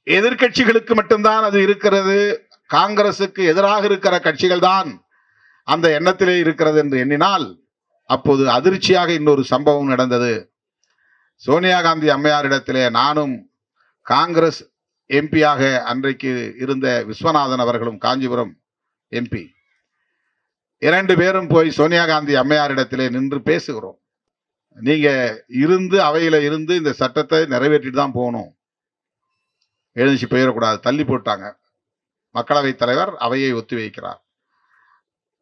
எதிர்கட்சிகளுக்கு மட்டும்தான் அது இருக்கிறது, காங்கிரசுக்கு எதிராக இருக்கிற கட்சிகள் தான் அந்த எண்ணத்திலே இருக்கிறது என்று எண்ணினால், அப்போது அதிர்ச்சியாக இன்னொரு சம்பவம் நடந்தது. சோனியா காந்தி அம்மையாரிடத்திலே நானும் காங்கிரஸ் எம்பியாக அன்றைக்கு இருந்த விஸ்வநாதன் அவர்களும் காஞ்சிபுரம் எம்பி 2 பேரும் போய் சோனியா காந்தி அம்மையாரிடத்திலே நின்று பேசுகிறோம். நீங்க இருந்து அவையில இருந்து இந்த சட்டத்தை நிறைவேற்றிட்டு தான் போகணும், எழுந்துச்சு போயிடக்கூடாது. தள்ளி போட்டாங்க. மக்களவைத் தலைவர் அவையை ஒத்தி வைக்கிறார்.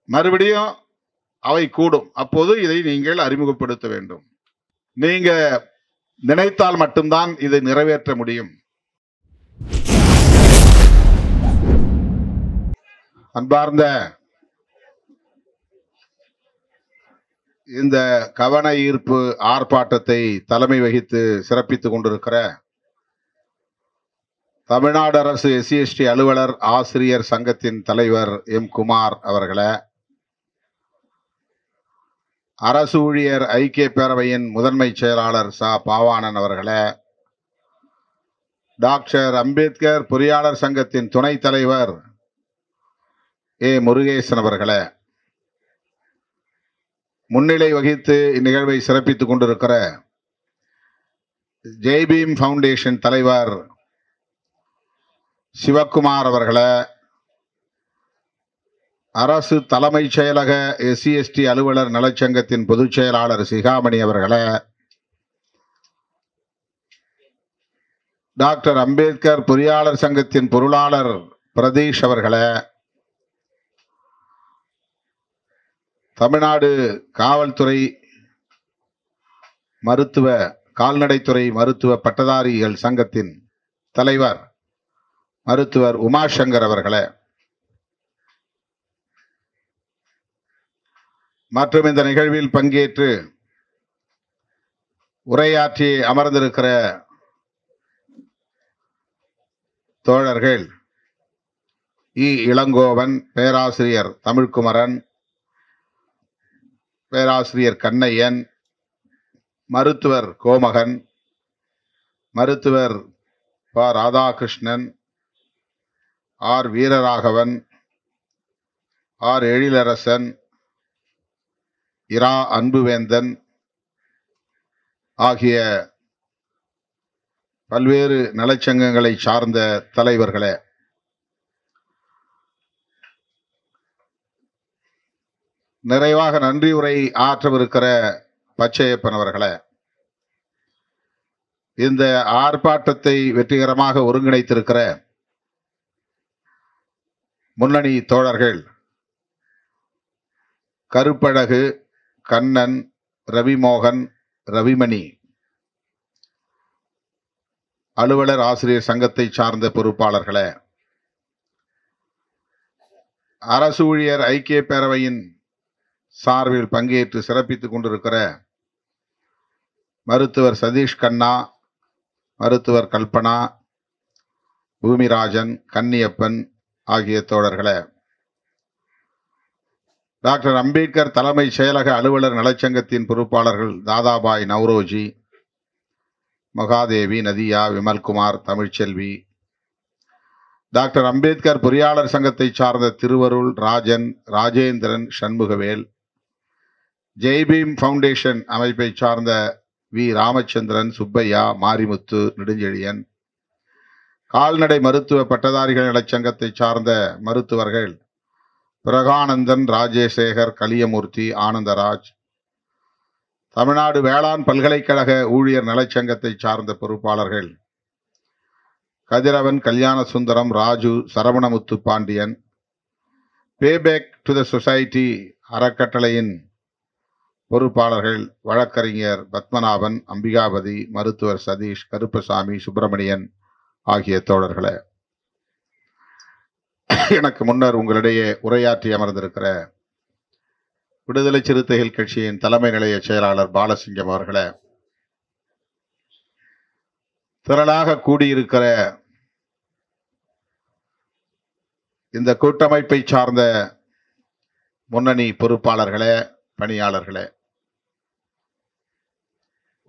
மறுபடியும் அவை கூடும். அப்போது இதை நீங்கள் அறிமுகப்படுத்த வேண்டும். நீங்க நினைத்தால் மட்டும்தான் இதை நிறைவேற்ற முடியும். அன்பார்ந்த இந்த கவன ஈர்ப்பு ஆர்ப்பாட்டத்தை தலைமை வகித்து சிறப்பித்துக் கொண்டிருக்கிற தமிழ்நாடு அரசு SC/ST அலுவலர் ஆசிரியர் சங்கத்தின் தலைவர் எம் குமார் அவர்களே, அரசு ஊழியர் ஐக்கிய பேரவையின் முதன்மை செயலாளர் ச பாவாணன் அவர்களே, டாக்டர் அம்பேத்கர் பொறியாளர் சங்கத்தின் துணைத் தலைவர் ஏ முருகேசன் அவர்களே, முன்னிலை வகித்து இந்நிகழ்வை சிறப்பித்துக் கொண்டிருக்கிற ஜெய்பீம் ஃபவுண்டேஷன் தலைவர் சிவக்குமார் அவர்களே, அரசு தலைமைச் செயலக SC/ST அலுவலர் நலச்சங்கத்தின் பொதுச் செயலாளர் சிகாமணி அவர்களே, டாக்டர் அம்பேத்கர் பொறியாளர் சங்கத்தின் பொருளாளர் பிரதீஷ் அவர்களே, தமிழ்நாடு காவல்துறை கால்நடைத்துறை மருத்துவ பட்டதாரிகள் சங்கத்தின் தலைவர் மருத்துவர் உமாசங்கர் அவர்களே, மற்றும் இந்த நிகழ்வில் பங்கேற்று உரையாற்றி அமர்ந்திருக்கிற தோழர்கள் இளங்கோவன், பேராசிரியர் தமிழ்குமரன், பேராசிரியர் கண்ணையன், மருத்துவர் கோமகன், மருத்துவர் ப ராதாகிருஷ்ணன், ஆர் வீரராகவன், ஆர் எழிலரசன், இரா அன்புவேந்தன் ஆகிய பல்வேறு நலச்சங்கங்களை சார்ந்த தலைவர்களே, நிறைவாக நன்றி உரை ஆற்றவிருக்கிற பச்சையப்பன் அவர்களே, இந்த ஆர்ப்பாட்டத்தை வெற்றிகரமாக ஒருங்கிணைத்திருக்கிற முன்னணி தோழர்கள் கருப்பழகு, கண்ணன், ரவிமோகன், ரவிமணி, அலுவலர் ஆசிரியர் சங்கத்தை சார்ந்த பொறுப்பாளர்களே, அரசு ஊழியர் ஐக்கிய பேரவையின் சார்பில் பங்கேற்று சிறப்பித்துக் கொண்டிருக்கிற மருத்துவர் சதீஷ் கண்ணா, மருத்துவர் கல்பனா, பூமிராஜன், கன்னியப்பன் ஆகிய தோழர்களே, டாக்டர் அம்பேத்கர் தலைமை செயலக அலுவலர் நலச்சங்கத்தின் பொறுப்பாளர்கள் தாதாபாய் நவ்ரோஜி, மகாதேவி, நதியா, விமல்குமார், தமிழ்ச்செல்வி, டாக்டர் அம்பேத்கர் பொறியாளர் சங்கத்தை சார்ந்த திருவருள், ராஜன், ராஜேந்திரன், சண்முகவேல், ஜெய்பீம் ஃபவுண்டேஷன் அமைப்பை சார்ந்த வி ராமச்சந்திரன், சுப்பையா, மாரிமுத்து, நெடுஞ்செழியன், கால்நடை மருத்துவ பட்டதாரிகள் நலச்சங்கத்தை சார்ந்த மருத்துவர்கள் பிரகானந்தன், ராஜேசேகர், கலியமூர்த்தி, ஆனந்தராஜ், தமிழ்நாடு வேளாண் பல்கலைக்கழக ஊழியர் நலச்சங்கத்தை சார்ந்த பொறுப்பாளர்கள் Kathiravan, Kalyanasundaram, Raju, Saravanamuthu Pandian, payback to the society அறக்கட்டளையின் பொறுப்பாளர்கள் வழக்கறிஞர் பத்மநாபன், அம்பிகாபதி, மருத்துவர் சதீஷ், கருப்பசாமி, சுப்பிரமணியன் ஆகிய தோழர்களே, எனக்கு முன்னர் உங்களிடையே உரையாற்றி அமர்ந்திருக்கிற விடுதலை சிறுத்தைகள் கட்சியின் தலைமை நிலைய செயலாளர் பாலசிங்கம் அவர்களே, திரளாக கூடியிருக்கிற இந்த கூட்டமைப்பை சார்ந்த முன்னணி பொறுப்பாளர்களே, பணியாளர்களே,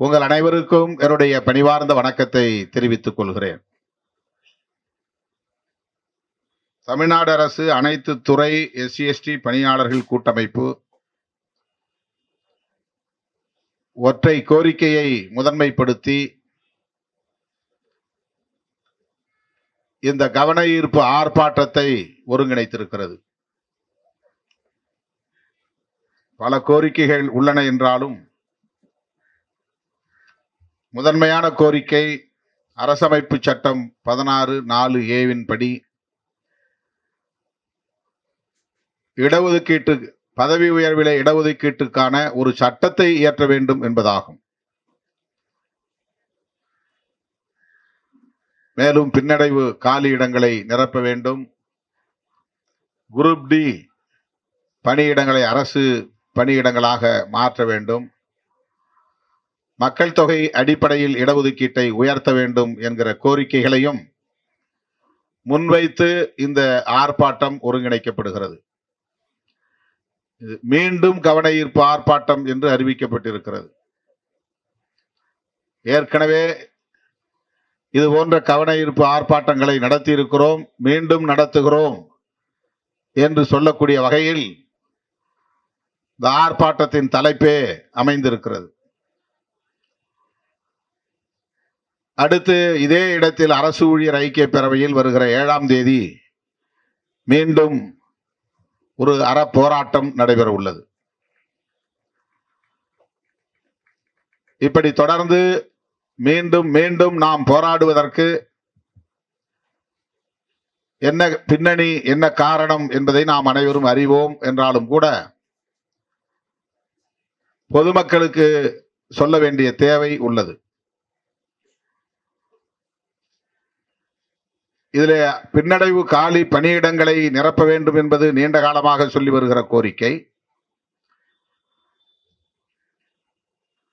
உங்கள் அனைவருக்கும் என்னுடைய பணிவார்ந்த வணக்கத்தை தெரிவித்துக் கொள்கிறேன். தமிழ்நாடு அரசு அனைத்து துறை SC/ST பணியாளர்கள் கூட்டமைப்பு ஒற்றை கோரிக்கையை முதன்மைப்படுத்தி இந்த கவன ஈர்ப்பு ஆர்ப்பாட்டத்தை ஒருங்கிணைத்திருக்கிறது. பல கோரிக்கைகள் உள்ளன என்றாலும் முதன்மையான கோரிக்கை அரசமைப்பு சட்டம் 16(4)A படி இடஒதுக்கீட்டு பதவி உயர்விலே இடஒதுக்கீட்டுக்கான ஒரு சட்டத்தை இயற்ற வேண்டும் என்பதாகும். மேலும் பின்னடைவு காலி இடங்களை நிரப்ப வேண்டும். குரூப் டி பணியிடங்களை அரசு பணியிடங்களாக மாற்ற வேண்டும். மக்கள் தொகை அடிப்படையில் இடஒதுக்கீட்டை உயர்த்த வேண்டும் என்கிற கோரிக்கைகளையும் முன்வைத்து இந்த ஆர்ப்பாட்டம் ஒருங்கிணைக்கப்படுகிறது. மீண்டும் கவன ஈர்ப்பு ஆர்ப்பாட்டம் என்று அறிவிக்கப்பட்டிருக்கிறது. ஏற்கனவே இது போன்ற கவன ஈர்ப்பு ஆர்ப்பாட்டங்களை நடத்தி இருக்கிறோம், மீண்டும் நடத்துகிறோம் என்று சொல்லக்கூடிய வகையில் இந்த ஆர்ப்பாட்டத்தின் தலைப்பே அமைந்திருக்கிறது. அடுத்து இதே இடத்தில் அரசு ஊழியர் ஐக்கிய பேரவையில் வருகிற 7ஆம் தேதி மீண்டும் ஒரு போராட்டம் நடைபெற உள்ளது. இப்படி தொடர்ந்து மீண்டும் மீண்டும் நாம் போராடுவதற்கு என்ன பின்னணி, என்ன காரணம் என்பதை நாம் அனைவரும் அறிவோம் என்றாலும் கூட பொதுமக்களுக்கு சொல்ல வேண்டிய தேவை உள்ளது. இதில் பின்னடைவு காலி பணியிடங்களை நிரப்ப வேண்டும் என்பது நீண்ட காலமாக சொல்லி வருகிற கோரிக்கை.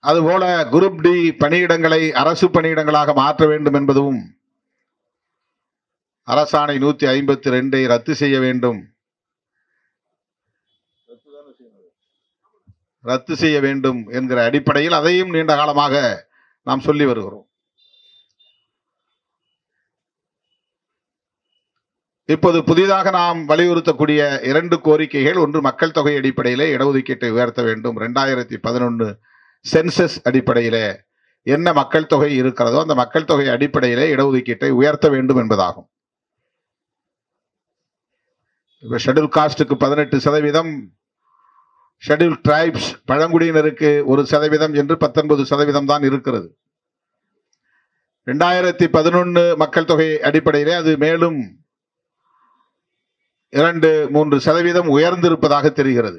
அதுபோல குரூப் டி பணியிடங்களை அரசு பணியிடங்களாக மாற்ற வேண்டும் என்பதும் அரசாணை 152 ரத்து செய்ய வேண்டும், ரத்து செய்ய வேண்டும் என்கிற அடிப்படையில் அதையும் நீண்ட காலமாக நாம் சொல்லி வருகிறோம். இப்போது புதிதாக நாம் வலியுறுத்தக்கூடிய 2 கோரிக்கைகள், ஒன்று மக்கள் தொகை அடிப்படையிலே இடஒதுக்கீட்டை உயர்த்த வேண்டும். 2011 சென்சஸ் அடிப்படையிலே என்ன மக்கள் தொகை இருக்கிறதோ அந்த மக்கள் தொகை அடிப்படையிலே இடஒதுக்கீட்டை உயர்த்த வேண்டும் என்பதாகும். இப்ப ஷெட்யூல் காஸ்டுக்கு 18%, ஷெட்யூல் டிரைப்ஸ் பழங்குடியினருக்கு 1% என்று 19% தான் இருக்கிறது. 2011 மக்கள் தொகை அடிப்படையிலே அது மேலும் 2-3% உயர்ந்திருப்பதாக தெரிகிறது.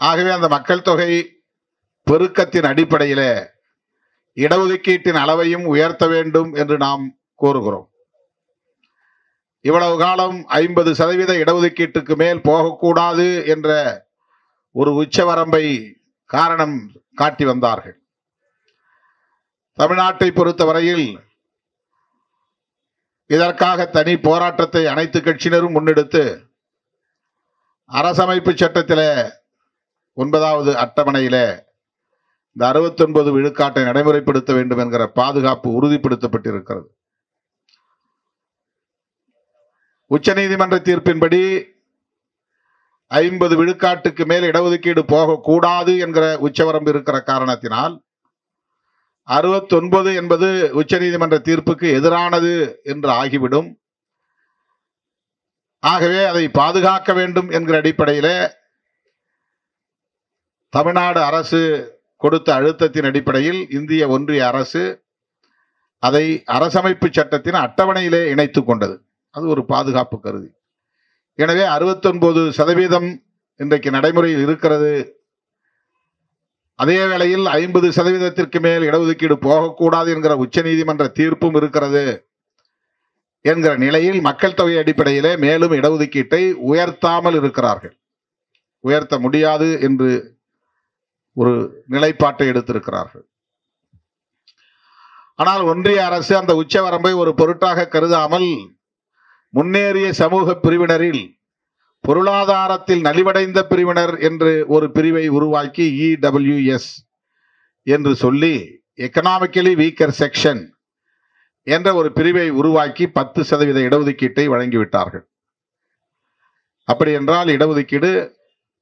ஆகவே அந்த மக்கள் தொகை பெருக்கத்தின் அடிப்படையில் இடஒதுக்கீட்டின் அளவையும் உயர்த்த வேண்டும் என்று நாம் கோருகிறோம். இவ்வளவு காலம் 50% இடஒதுக்கீட்டுக்கு மேல் போகக்கூடாது என்ற ஒரு உச்சவரம்பை காரணம் காட்டி வந்தார்கள். தமிழ்நாட்டை பொறுத்தவரையில் இதற்காக தனி போராட்டத்தை அனைத்து கட்சியினரும் முன்னெடுத்து அரசமைப்பு சட்டத்தில் 9வது அட்டவணையில இந்த 69 விழுக்காட்டை நடைமுறைப்படுத்த வேண்டும் என்கிற பாதுகாப்பு உறுதிப்படுத்தப்பட்டிருக்கிறது. உச்சநீதிமன்ற தீர்ப்பின்படி 50 விழுக்காட்டுக்கு மேல் இடஒதுக்கீடு போகக்கூடாது என்கிற உச்சவரம்பு இருக்கிற காரணத்தினால் 69 என்பது உச்சநீதிமன்ற தீர்ப்புக்கு எதிரானது என்று ஆகிவிடும். ஆகவே அதை பாதுகாக்க வேண்டும் என்கிற அடிப்படையில் தமிழ்நாடு அரசு கொடுத்த அழுத்தத்தின் அடிப்படையில் இந்திய ஒன்றிய அரசு அதை அரசமைப்பு சட்டத்தின் அட்டவணையிலே இணைத்துக் கொண்டது. அது ஒரு பாதுகாப்பு கருதி. எனவே 69% இன்றைக்கு நடைமுறையில் இருக்கிறது. அதே வேளையில் 50% மேல் இடஒதுக்கீடு போகக்கூடாது என்கிற உச்சநீதிமன்ற தீர்ப்பும் இருக்கிறது என்கிற நிலையில் மக்கள் தொகை அடிப்படையிலே மேலும் இடஒதுக்கீட்டை உயர்த்தாமல் இருக்கிறார்கள். உயர்த்த முடியாது என்று ஒரு நிலைப்பாட்டை எடுத்திருக்கிறார்கள். ஆனால் ஒன்றிய அரசு அந்த உச்சவரம்பை ஒரு பொருட்டாக கருதாமல் முன்னேறிய சமூக பிரிவினரில் பொருளாதாரத்தில் நலிவடைந்த பிரிவினர் என்று ஒரு பிரிவை உருவாக்கி EWS என்று சொல்லி எக்கனாமிக்கலி வீக்கர் செக்ஷன் என்ற ஒரு பிரிவை உருவாக்கி 10% இடஒதுக்கீட்டை வழங்கிவிட்டார்கள். அப்படி என்றால் இடஒதுக்கீடு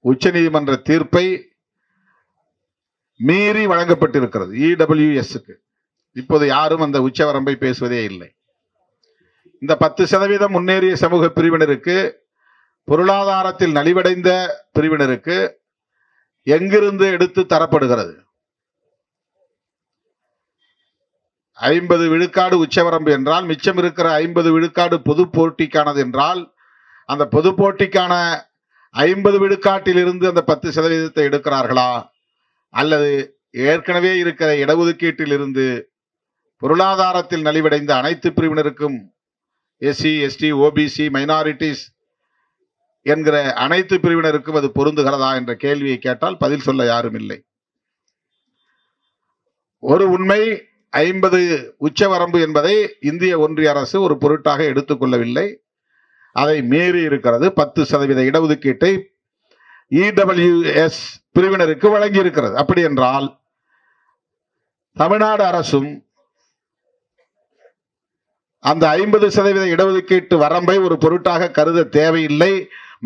உச்சநீதிமன்ற தீர்ப்பை மீறி வழங்கப்பட்டிருக்கிறது. இடபிள்யூஎஸ்க்கு இப்போது யாரும் அந்த உச்சவரம்பை பேசுவதே இல்லை. இந்த 10% முன்னேறிய சமூக பிரிவினருக்கு, பொருளாதாரத்தில் நலிவடைந்த பிரிவினருக்கு எங்கிருந்து எடுத்து தரப்படுகிறது? 50 விழுக்காடு உச்சவரம்பு என்றால் மிச்சம் இருக்கிற 50 விழுக்காடு பொது போட்டிக்கானது என்றால் அந்த பொது போட்டிக்கான 50 விழுக்காட்டில் இருந்து அந்த 10% எடுக்கிறார்களா, அல்லது ஏற்கனவே இருக்கிற இடஒதுக்கீட்டில் இருந்து பொருளாதாரத்தில் நலிவடைந்த அனைத்து பிரிவினருக்கும் எஸ்சி, எஸ்டி, ஓபிசி, மைனாரிட்டிஸ் என்கிற அனைத்து பிரிவினருக்கும் அது பொருந்துகிறதா என்ற கேள்வியை கேட்டால் பதில் சொல்ல யாரும் இல்லை. ஒரு உண்மை, 50 உச்சவரம்பு என்பதை இந்திய ஒன்றிய அரசு ஒரு பொருட்டாக எடுத்துக்கொள்ளவில்லை. அதை மீறி இருக்கிறது. 10% இடஒதுக்கீட்டை இடபிள்யூஎஸ் பிரிவினருக்கு வழங்கி இருக்கிறது. அப்படி என்றால் தமிழ்நாடு அரசும் அந்த 50% இடஒதுக்கீட்டு வரம்பை ஒரு பொருட்டாக கருத தேவையில்லை.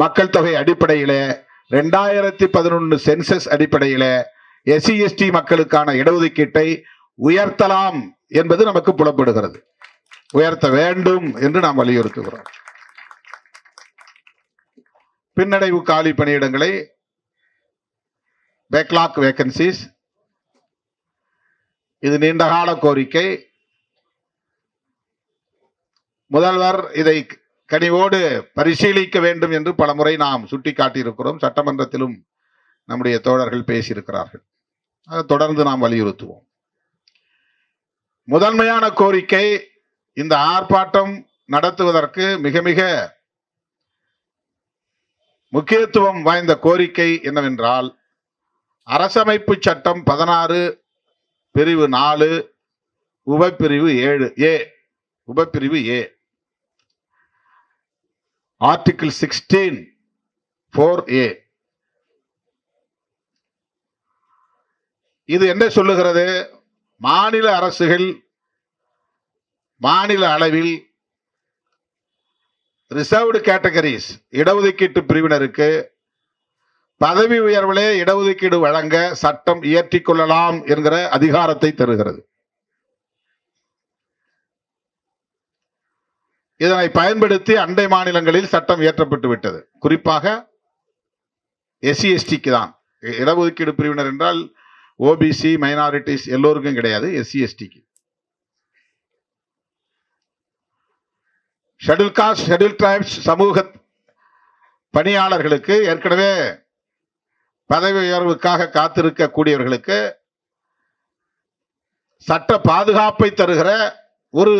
மக்கள் தொகை அடிப்படையிலே 2011 சென்சஸ் அடிப்படையிலே எஸ்சி, எஸ்டி மக்களுக்கான இடஒதுக்கீட்டை உயர்த்தலாம் என்பது நமக்கு புலப்படுகிறது. உயர்த்த வேண்டும் என்று நாம் வலியுறுத்துகிறோம். பின்னடைவு காலி பணியிடங்களை, பேக்லாக் வேகன்சிஸ், இது நீண்டகால கோரிக்கை. முதல்வர் இதை கனிவோடு பரிசீலிக்க வேண்டும் என்று பலமுறை நாம் சுட்டிக்காட்டியிருக்கிறோம். சட்டமன்றத்திலும் நம்முடைய தோழர்கள் பேசியிருக்கிறார்கள். தொடர்ந்து நாம் வலியுறுத்துவோம். முதன்மையான கோரிக்கை, இந்த ஆர்ப்பாட்டம் நடத்துவதற்கு மிக மிக முக்கியத்துவம் வாய்ந்த கோரிக்கை என்னவென்றால், அரசமைப்பு சட்டம் 16 பிரிவு 4 உபப்பிரிவு 7A, உபப்பிரிவு A, ஆர்டிகிள் 16(4)A. இது என்ன சொல்லுகிறது? மாநில அரசுகள் மாநில அளவில் ரிசர்வ்டு கேட்டகரிஸ் இடஒதுக்கீட்டு பிரிவினருக்கு பதவி உயர்விலே இடஒதுக்கீடு வழங்க சட்டம் இயற்றிக் கொள்ளலாம் என்கிற அதிகாரத்தை தருகிறது. இதனை பயன்படுத்தி அண்டை மாநிலங்களில் சட்டம் இயற்றப்பட்டு விட்டது. குறிப்பாக எஸ்சி, எஸ்டிக்கு தான் இடஒதுக்கீடு பிரிவினர் என்றால் ஓபிசி, மைனாரிட்டிஸ் எல்லோருக்கும் கிடையாது. எஸ்சி, எஸ்டிக்கு. ஷெட்யூல் காஸ்ட், ஷெட்யூல் டிரைப்ஸ் சமூக பணியாளர்களுக்கு, ஏற்கனவே பதவி உயர்வுக்காக காத்திருக்க கூடியவர்களுக்கு சட்ட பாதுகாப்பை தருகிற ஒரு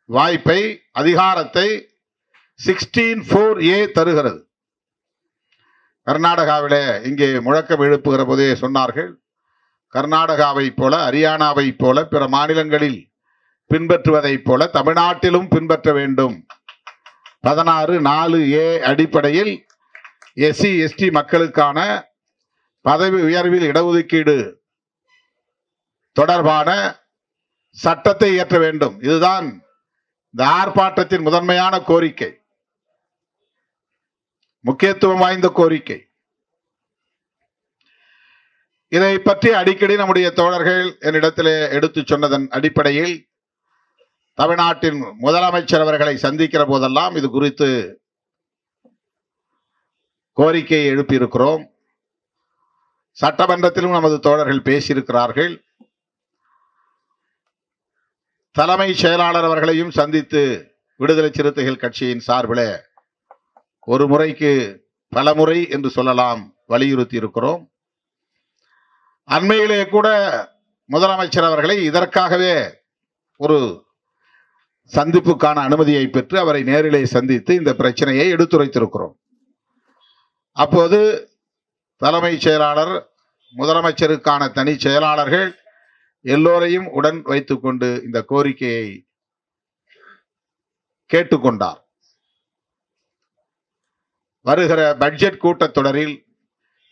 வாய்ப்பை, அதிகாரத்தை 16(4)A தருகிறது. கர்நாடகாவிலே இங்கே முழக்கம் எழுப்புகிற போதே சொன்னார்கள், கர்நாடகாவை போல, ஹரியானாவை போல, பிற மாநிலங்களில் பின்பற்றுவதைப் போல தமிழ்நாட்டிலும் பின்பற்ற வேண்டும். 16(4)A அடிப்படையில் எஸ்சி, எஸ்டி மக்களுக்கான பதவி உயர்வில் இடஒதுக்கீடு தொடர்பான சட்டத்தை இயற்ற வேண்டும். இதுதான் இந்த ஆர்ப்பாட்டத்தின் முதன்மையான கோரிக்கை, முக்கியத்துவம் வாய்ந்த கோரிக்கை. இதை பற்றி அடிக்கடி நம்முடைய தோழர்கள் என்னிடத்திலே எடுத்து சொன்னதன் அடிப்படையில் தமிழ்நாட்டின் முதலமைச்சர் அவர்களை சந்திக்கிற போதெல்லாம் இது குறித்து கோரிக்கையை எழுப்பியிருக்கிறோம். சட்டமன்றத்திலும் நமது தோழர்கள் பேசியிருக்கிறார்கள். தலைமை செயலாளர் அவர்களையும் சந்தித்து விடுதலை சிறுத்தைகள் கட்சியின் சார்பில் ஒரு முறைக்கு பல முறை என்று சொல்லலாம் வலியுறுத்தி இருக்கிறோம். அண்மையிலே கூட முதலமைச்சர் அவர்களை இதற்காகவே ஒரு சந்திப்புக்கான அனுமதியை பெற்று அவரை நேரிலே சந்தித்து இந்த பிரச்சனையை எடுத்துரைத்திருக்கிறோம். அப்போது தலைமை செயலாளர், முதலமைச்சருக்கான தனி செயலாளர்கள் எல்லோரையும் உடன் வைத்துக் கொண்டு இந்த கோரிக்கையை கேட்டுக்கொண்டார். வருகிற பட்ஜெட் கூட்டத்தொடரில்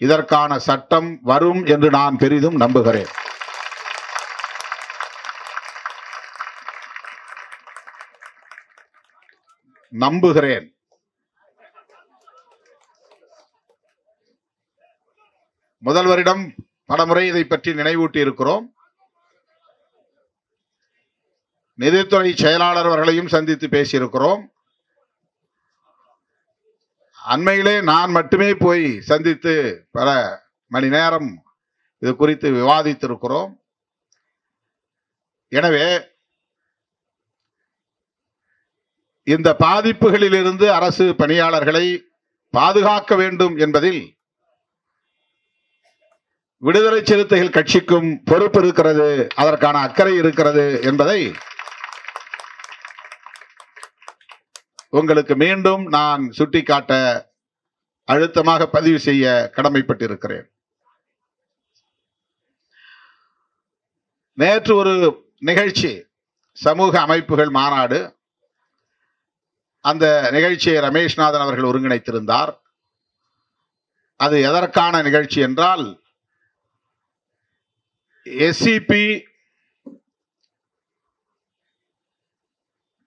இதற்கான சட்டம் வரும் என்று நான் பெரிதும் நம்புகிறேன். நம்புகிறேன். முதல்வரிடம் பலமுறை இதை பற்றி நினைவூட்டி இருக்கிறோம். நிதித்துறை செயலாளர் அவர்களையும் சந்தித்து பேசியிருக்கிறோம். அண்மையிலே நான் மட்டுமே போய் சந்தித்து பல மணி நேரம் இது குறித்து விவாதித்திருக்கிறோம். எனவே இந்த பாதிப்புகளிலிருந்து அரசு பணியாளர்களை பாதுகாக்க வேண்டும் என்பதில் விடுதலை சிறுத்தைகள் கட்சிக்கும் பொறுப்பு இருக்கிறது, அதற்கான அக்கறை இருக்கிறது என்பதை உங்களுக்கு மீண்டும் நான் சுட்டிக்காட்ட அழுத்தமாக பதிவு செய்ய கடமைப்பட்டிருக்கிறேன். நேற்று ஒரு நிகழ்ச்சி, சமூக அமைப்புகள் மாநாடு. அந்த நிகழ்ச்சியை ரமேஷ்நாதன் அவர்கள் ஒருங்கிணைத்திருந்தார். அது எதற்கான நிகழ்ச்சி என்றால், எஸ்சிபி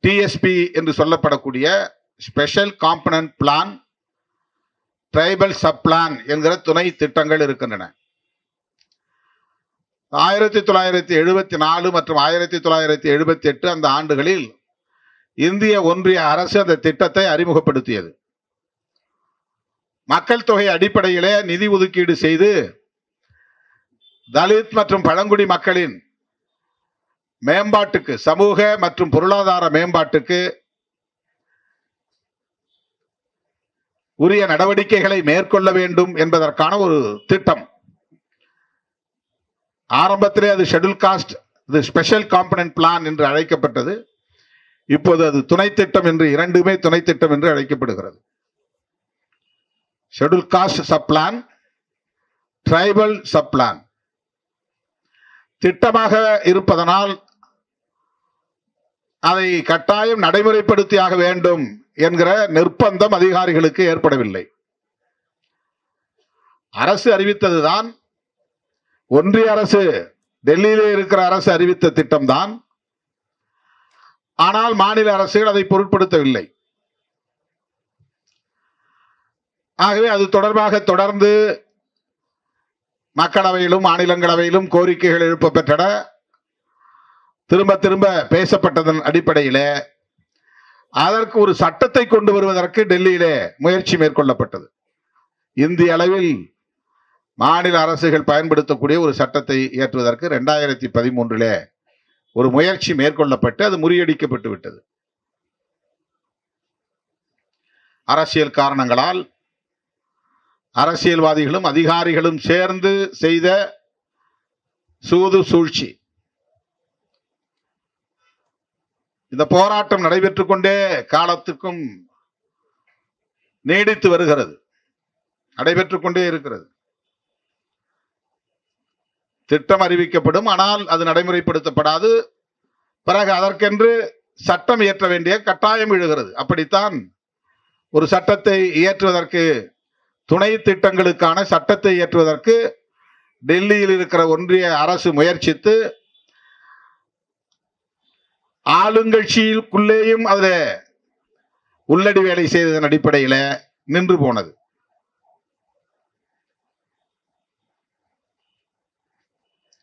டிஎஸ்பி என்று சொல்லப்படக்கூடிய special component plan, tribal sub plan என்கிற துணை திட்டங்கள் இருக்கின்றன. 1974 மற்றும் 1978 அந்த ஆண்டுகளில் இந்திய ஒன்றிய அரசு அந்த திட்டத்தை அறிமுகப்படுத்தியது. மக்கள் தொகை அடிப்படையிலே நிதி ஒதுக்கீடு செய்து தலித் மற்றும் பழங்குடி மக்களின் மேம்பாட்டுக்கு, சமூக மற்றும் பொருளாதார மேம்பாட்டுக்கு உரிய நடவடிக்கைகளை மேற்கொள்ள வேண்டும் என்பதற்கான ஒரு திட்டம். ஆரம்பத்திலே அது ஷெட்யூல் காஸ்ட், இது ஸ்பெஷல் காம்பனன்ட் பிளான் என்று அழைக்கப்பட்டது. இப்போது அது துணை திட்டம் என்று, இரண்டுமே துணை திட்டம் என்று அழைக்கப்படுகிறது. Schedule cost sub plan, tribal sub plan திட்டமாக இருப்பதனால் அதை கட்டாயம் நடைமுறைப்படுத்தியாக வேண்டும் என்கிற நிர்பந்தம் அதிகாரிகளுக்கு ஏற்படவில்லை. அரசு அறிவித்ததுதான், ஒன்றிய அரசு, டெல்லியிலே இருக்கிற அரசு அறிவித்த திட்டம்தான். ஆனால் மாநில அரசுகள் அதை பொருட்படுத்தவில்லை. ஆகவே அது தொடர்பாக தொடர்ந்து மக்களவையிலும் மாநிலங்களவையிலும் கோரிக்கைகள் எழுப்ப பெற்றன. திரும்ப திரும்ப பேசப்பட்டதன் அடிப்படையில் அதற்கு ஒரு சட்டத்தை கொண்டு வருவதற்கு டெல்லியிலே முயற்சி மேற்கொள்ளப்பட்டது. இந்திய அளவில் மாநில அரசுகள் பயன்படுத்தக்கூடிய ஒரு சட்டத்தை இயற்றுவதற்கு 2013 ஒரு முயற்சி மேற்கொள்ளப்பட்டு அது முறியடிக்கப்பட்டு விட்டது. அரசியல் காரணங்களால் அரசியல்வாதிகளும் அதிகாரிகளும் சேர்ந்து செய்த சூது சூழ்ச்சி. இந்த போராட்டம் நடைபெற்றுக் கொண்டே காலத்துக்கும் நீடித்து வருகிறது, நடைபெற்றுக் கொண்டே இருக்கிறது. திட்டம் அறிவிக்கப்படும், ஆனால் அது நடைமுறைப்படுத்தப்படாது. பிறகு அதற்கென்று சட்டம் இயற்ற வேண்டிய கட்டாயம் எழுகிறது. அப்படித்தான் ஒரு சட்டத்தை இயற்றுவதற்கு, துணை திட்டங்களுக்கான சட்டத்தை இயற்றுவதற்கு டெல்லியில் இருக்கிற ஒன்றிய அரசு முயற்சித்து ஆளுங்கட்சிக்குள்ளேயும் அதில் உள்ளடி வேலை செய்ததன் அடிப்படையில் நின்று போனது.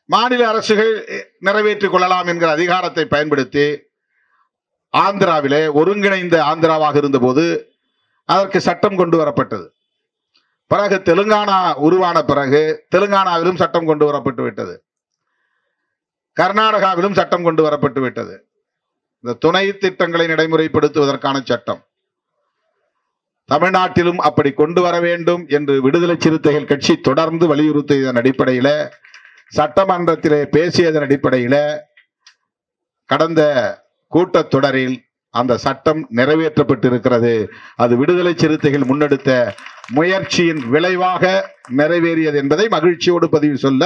மாநில அரசுகள் நிறைவேற்றிக் கொள்ளலாம் என்கிற அதிகாரத்தை பயன்படுத்தி ஆந்திராவிலே ஒருங்கிணைந்த ஆந்திராவாக இருந்தபோது அதற்கு சட்டம் கொண்டு வரப்பட்டது. பிறகு தெலுங்கானா உருவான பிறகு தெலுங்கானாவிலும் சட்டம் கொண்டு வரப்பட்டு விட்டது, கர்நாடகாவிலும் சட்டம் கொண்டு வரப்பட்டு விட்டது. இந்த துணை திட்டங்களை நடைமுறைப்படுத்துவதற்கான சட்டம் தமிழ்நாட்டிலும் அப்படி கொண்டு வர வேண்டும் என்று விடுதலை சிறுத்தைகள் கட்சி தொடர்ந்து வலியுறுத்தியதன் அடிப்படையில், சட்டமன்றத்திலே பேசியதன் அடிப்படையில் கடந்த கூட்டத்தொடரில் அந்த சட்டம் நிறைவேற்றப்பட்டிருக்கிறது. அது விடுதலை சிறுத்தைகள் முன்னெடுத்த முயற்சியின் விளைவாக நிறைவேறியது என்பதை மகிழ்ச்சியோடு பதிவு சொல்ல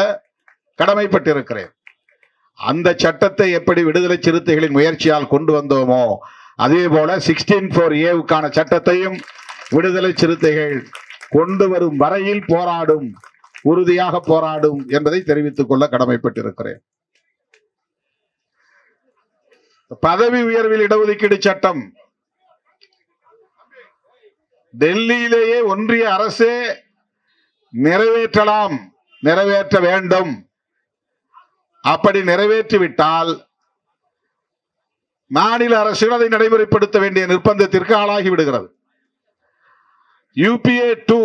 கடமைப்பட்டிருக்கிறேன். அந்த சட்டத்தை எப்படி விடுதலை சிறுத்தைகளின் முயற்சியால் கொண்டு வந்தோமோ அதே போல 16(4)A சட்டத்தையும் விடுதலை சிறுத்தைகள் கொண்டு வரும் வரையில் போராடும், உறுதியாக போராடும் என்பதை தெரிவித்துக் கொள்ள கடமைப்பட்டிருக்கிறேன். பதவி உயர்வில் இடஒதுக்கீடு சட்டம் டெல்லியிலேயே ஒன்றிய அரசு நிறைவேற்றலாம், நிறைவேற்ற வேண்டும். அப்படி நிறைவேற்றிவிட்டால் மாநில அரசுகள் அதை நடைமுறைப்படுத்த வேண்டிய நிர்பந்தத்திற்கு ஆளாகி விடுகிறது. UPA 2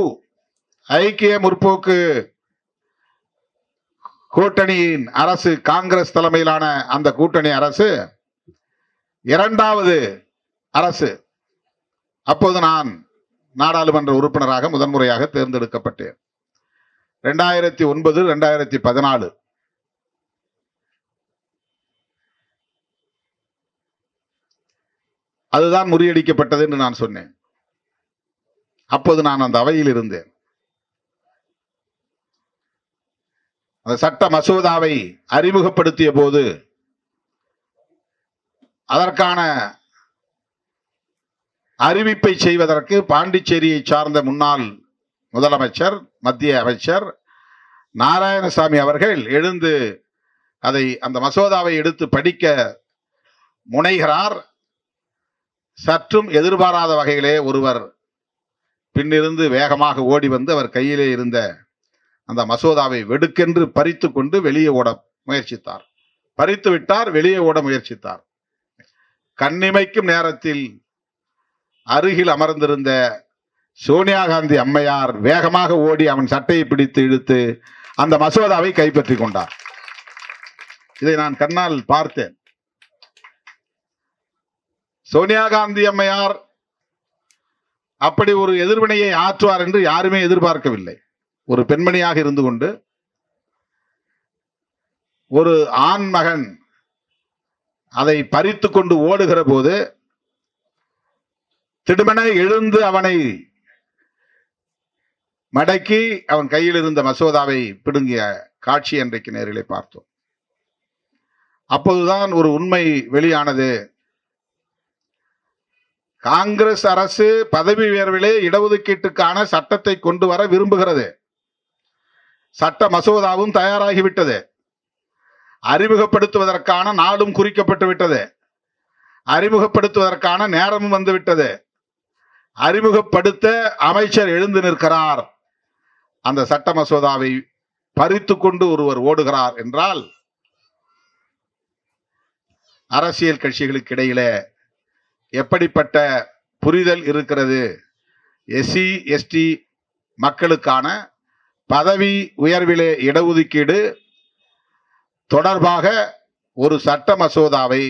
ஐக்கிய முற்போக்கு கூட்டணியின் அரசு, காங்கிரஸ் தலைமையிலான அந்த கூட்டணி அரசு இரண்டாவது அரசு. அப்போது நான் நாடாளுமன்ற உறுப்பினராக முதன்முறையாக தேர்ந்தெடுக்கப்பட்டேன். 2009, 2014 அதுதான் முறியடிக்கப்பட்டது என்று நான் சொன்னேன். அப்போது நான் அந்த அவையில் இருந்தேன். அந்த சட்ட மசோதாவை அறிமுகப்படுத்திய போது அதற்கான அறிவிப்பை செய்வதற்கு பாண்டிச்சேரியை சார்ந்த முன்னாள் முதலமைச்சர், மத்திய அமைச்சர் நாராயணசாமி அவர்கள் எழுந்து அந்த மசோதாவை எடுத்து படிக்க முனைகிறார். சற்றும் எதிர்பாராத வகையிலே ஒருவர் பின்னிருந்து வேகமாக ஓடி வந்து அவர் கையிலே இருந்த அந்த மசோதாவை வெடுக்கென்று பறித்து கொண்டு வெளியே ஓட முயற்சித்தார். பறித்து விட்டார், வெளியே ஓட முயற்சித்தார். கண்ணிமைக்கும் நேரத்தில் அருகில் அமர்ந்திருந்த சோனியா காந்தி அம்மையார் வேகமாக ஓடி அவன் சட்டையை பிடித்து இழுத்து அந்த மசோதாவை கைப்பற்றி கொண்டார். இதை நான் கண்ணால் பார்த்தேன். சோனியா காந்தி அம்மையார் அப்படி ஒரு எதிர்வினையை ஆற்றுவார் என்று யாருமே எதிர்பார்க்கவில்லை. ஒரு பெண்மணியாக இருந்து கொண்டு ஒரு ஆண் மகன் அதை பறித்து கொண்டு ஓடுகிற போது திடுமென எழுந்து அவனை மடக்கி அவன் கையில் இருந்த மசோதாவை பிடுங்கிய காட்சி அன்றைக்கு நேரிலே பார்த்தோம். அப்போதுதான் ஒரு உண்மை வெளியானது. காங்கிரஸ் அரசு பதவி உயர்விலே இடஒதுக்கீட்டுக்கான சட்டத்தை கொண்டு வர விரும்புகிறது. சட்ட மசோதாவும் தயாராகிவிட்டது. அறிமுகப்படுத்துவதற்கான நாளும் குறிக்கப்பட்டு விட்டது. அறிமுகப்படுத்துவதற்கான நேரமும் வந்துவிட்டது. அறிமுகப்படுத்த அமைச்சர் எழுந்து நிற்கிறார். அந்த சட்ட மசோதாவை பறித்து கொண்டு ஒருவர் ஓடுகிறார் என்றால் அரசியல் கட்சிகளுக்கு இடையிலே எப்படிப்பட்ட புரிதல் இருக்கிறது? SC ST மக்களுக்கான பதவி உயர்விலே இடஒதுக்கீடு தொடர்பாக ஒரு சட்ட மசோதாவை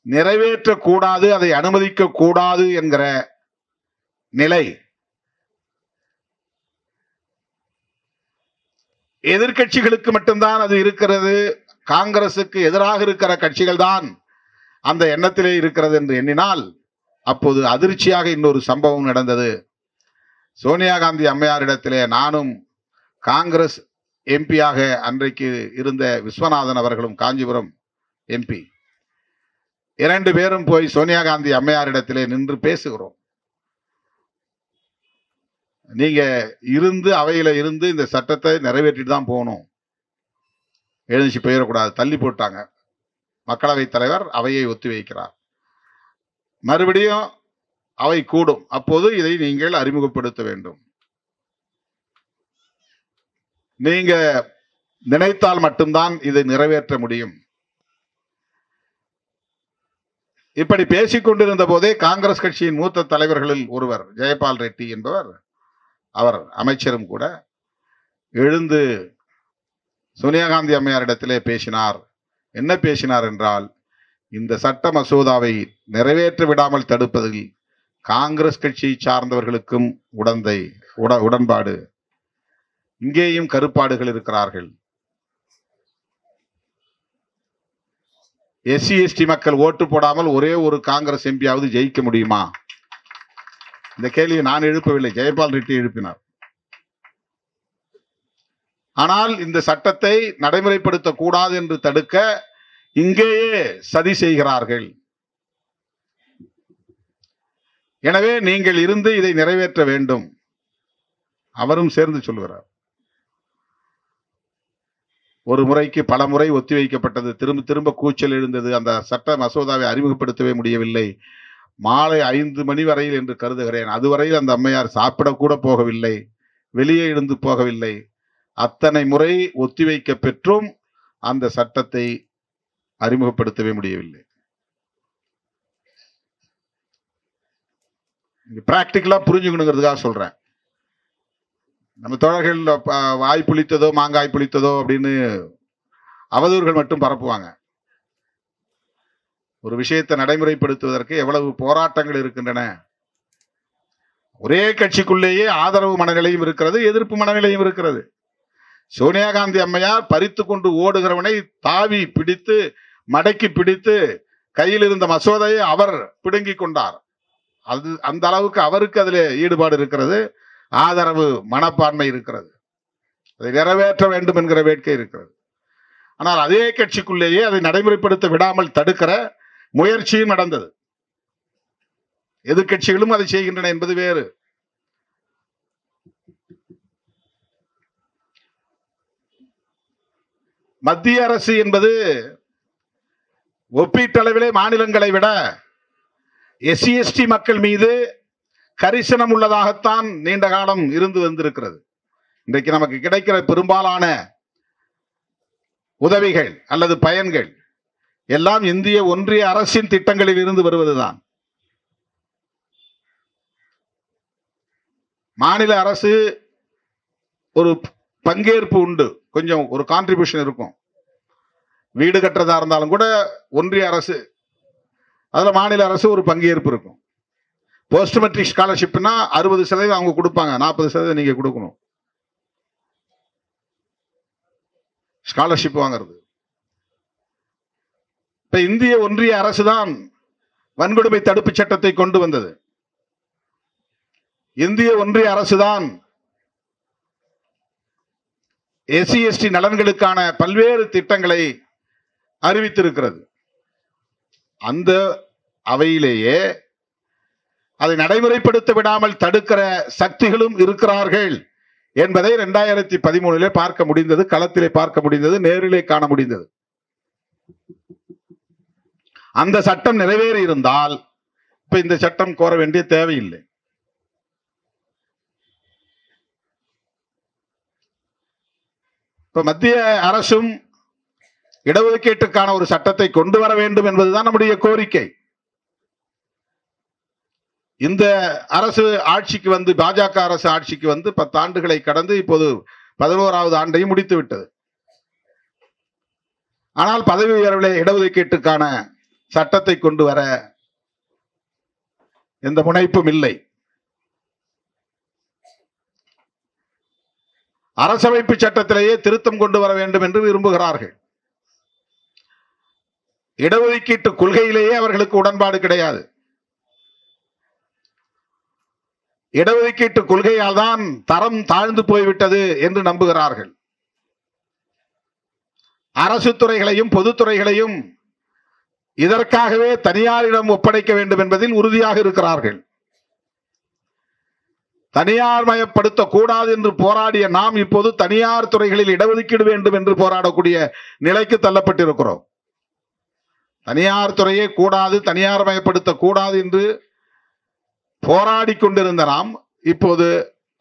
நிறைவேற்றக்கூடாது, அதை அனுமதிக்க கூடாது என்கிற நிலை எதிர்கட்சிகளுக்கு மட்டும்தான் அது இருக்கிறது. காங்கிரசுக்கு எதிராக இருக்கிற கட்சிகள் தான் அந்த எண்ணத்திலே இருக்கிறது என்று எண்ணினால் அப்போது அதிர்ச்சியாக இன்னொரு சம்பவம் நடந்தது. சோனியா காந்தி அம்மையாரிடத்திலே நானும் காங்கிரஸ் எம்பியாக அன்றைக்கு இருந்த விஸ்வநாதன் அவர்களும் காஞ்சிபுரம் MP 2 பேரும் போய் சோனியா காந்தி அம்மையாரிடத்திலே நின்று பேசுகிறோம். நீங்க இருந்து அவையில இருந்து இந்த சட்டத்தை நிறைவேற்றிட்டு தான் போகணும், எழுந்துச்சு போயிடக்கூடாது. தள்ளி போட்டாங்க. மக்களவைத் தலைவர் அவையை ஒத்தி வைக்கிறார். மறுபடியும் அவை கூடும். அப்போது இதை நீங்கள் அறிமுகப்படுத்த வேண்டும். நீங்க நினைத்தால் மட்டும்தான் இதை நிறைவேற்ற முடியும். இப்படி பேசிக் கொண்டிருந்த போதே காங்கிரஸ் கட்சியின் மூத்த தலைவர்களில் ஒருவர் ஜெயபால் ரெட்டி என்பவர், அவர் அமைச்சரும் கூட, எழுந்து சோனியா காந்தி அம்மையாரிடத்திலே பேசினார். என்ன பேசினார் என்றால், இந்த சட்ட மசோதாவை நிறைவேற்ற விடாமல் தடுப்பதில் காங்கிரஸ் கட்சியை சார்ந்தவர்களுக்கும் உடன்பாடு, இங்கேயும் கருப்பாடுகள் இருக்கிறார்கள். SC ST மக்கள் ஓட்டு போடாமல் ஒரே ஒரு காங்கிரஸ் எம்பியாவது ஜெயிக்க முடியுமா? இந்த கேள்வியை நான் எழுப்பவில்லை, ஜெயபால் ரெட்டி எழுப்பினார். ஆனால் இந்த சட்டத்தை நடைமுறைப்படுத்த கூடாது என்று தடுக்க இங்கேயே சதி செய்கிறார்கள். எனவே நீங்கள் இருந்து இதை நிறைவேற்ற வேண்டும். அவரும் சேர்ந்து சொல்கிறார். ஒரு முறைக்கு பல முறை ஒத்திவைக்கப்பட்டது. திரும்ப திரும்ப கூச்சல் எழுந்தது. அந்த சட்ட மசோதாவை அறிமுகப்படுத்தவே முடியவில்லை. மாலை 5 மணி வரையில் என்று கருதுகிறேன். அதுவரையில் அந்த அம்மையார் சாப்பிடக்கூட போகவில்லை, வெளியே இருந்து போகவில்லை. அத்தனை முறை ஒத்திவைக்க பெற்றும் அந்த சட்டத்தை அறிமுகப்படுத்தவே முடியவில்லை. பிராக்டிக்கலா புரிஞ்சுக்கணுங்கிறதுக்காக சொல்றேன். நம்ம தோழர்கள் வாய் புளித்ததோ மாங்காய் புளித்ததோ அப்படின்னு அவதூறுகள் மட்டும் பரப்புவாங்க. ஒரு விஷயத்தை நடைமுறைப்படுத்துவதற்கு எவ்வளவு போராட்டங்கள் இருக்கின்றன. ஒரே கட்சிக்குள்ளேயே ஆதரவு மனநிலையும் இருக்கிறது, எதிர்ப்பு மனநிலையும் இருக்கிறது. சோனியா காந்தி அம்மையார் பறித்து கொண்டு ஓடுகிறவனை தாவி பிடித்து மடக்கி பிடித்து கையில் இருந்த மசோதையை அவர் பிடுங்கிக் கொண்டார். அது அந்த அளவுக்கு அவருக்கு அதில் ஈடுபாடு இருக்கிறது, ஆதரவு மனப்பான்மை இருக்கிறது, அதை நிறைவேற்ற வேண்டும் என்கிற வேட்கை இருக்கிறது. ஆனால் அதே கட்சிக்குள்ளேயே அதை நடைமுறைப்படுத்த விடாமல் தடுக்கிற முயற்சியும் நடந்தது. எதிர்கட்சிகளும் அதை செய்கின்றன என்பது வேறு. மத்திய அரசு என்பது ஒப்பீட்டளவிலே மாநிலங்களை விட எஸ்சி எஸ்டி மக்கள் மீது கரிசனம் உள்ளதாகத்தான் நீண்ட காலம் இருந்து வந்திருக்கிறது. இன்றைக்கு நமக்கு கிடைக்கிற பெரும்பாலான உதவிகள் அல்லது பயன்கள் எல்லாம் இந்திய ஒன்றிய அரசின் திட்டங்களில் இருந்து வருவதுதான். மாநில அரசு ஒரு பங்கேற்பு உண்டு, கொஞ்சம் ஒரு கான்ட்ரிபியூஷன் இருக்கும். வீடு கட்டுறதா இருந்தாலும் கூட ஒன்றிய அரசு, அதுல மாநில அரசு ஒரு பங்கேற்பு இருக்கும். போஸ்ட் மெட்ரிக் ஸ்காலர்ஷிப்னா 60% அவங்க கொடுப்பாங்க, 40% நீங்க கொடுக்கணும். ஸ்காலர்ஷிப் வாங்கிறது. இப்ப இந்திய ஒன்றிய அரசு தான் வன்கொடுமை தடுப்பு சட்டத்தை கொண்டு வந்தது. இந்திய ஒன்றிய அரசுதான் எஸ்சி எஸ்டி நலன்களுக்கான பல்வேறு திட்டங்களை அறிவித்திருக்கிறது. அந்த அவையிலேயே அதை நடைமுறைப்படுத்த விடாமல் தடுக்கிற சக்திகளும் இருக்கிறார்கள் என்பதை 2013 பார்க்க முடிந்தது, களத்திலே பார்க்க முடிந்தது, நேரிலே காண முடிந்தது. அந்த சட்டம் நிறைவேறி இருந்தால் இப்ப இந்த சட்டம் கோர வேண்டிய தேவையில்லை. இப்ப மத்திய அரசும் இடஒதுக்கீட்டுக்கான ஒரு சட்டத்தை கொண்டு வர வேண்டும் என்பதுதான் நம்முடைய கோரிக்கை. இந்த அரசு ஆட்சிக்கு வந்து, பாஜக அரசு ஆட்சிக்கு வந்து 10 ஆண்டுகளை கடந்து இப்போது 11வது ஆண்டையும் முடித்து விட்டது. ஆனால் பதவி உயர்விலே இடஒதுக்கீட்டுக்கான சட்டத்தை கொண்டு வர எந்த முனைப்பும் இல்லை. அரசமைப்பு சட்டத்திலேயே திருத்தம் கொண்டு வர வேண்டும் என்று விரும்புகிறார்கள். இடஒதுக்கீட்டு கொள்கையிலேயே அவர்களுக்கு உடன்பாடு கிடையாது. இடஒதுக்கீட்டு கொள்கையால் தான் தரம் தாழ்ந்து போய்விட்டது என்று நம்புகிறார்கள். அரசு துறைகளையும் பொதுத்துறைகளையும் இதற்காகவே தனியாரிடம் ஒப்படைக்க வேண்டும் என்பதில் உறுதியாக இருக்கிறார்கள். தனியார் மயப்படுத்த கூடாது என்று போராடிய நாம் இப்போது தனியார் துறைகளில் இடஒதுக்கீடு வேண்டும் என்று போராடக்கூடிய நிலைக்கு தள்ளப்பட்டிருக்கிறோம். தனியார் துறையே கூடாது, தனியார் மயப்படுத்த கூடாது என்று போராடி கொண்டிருந்த நாம் இப்போது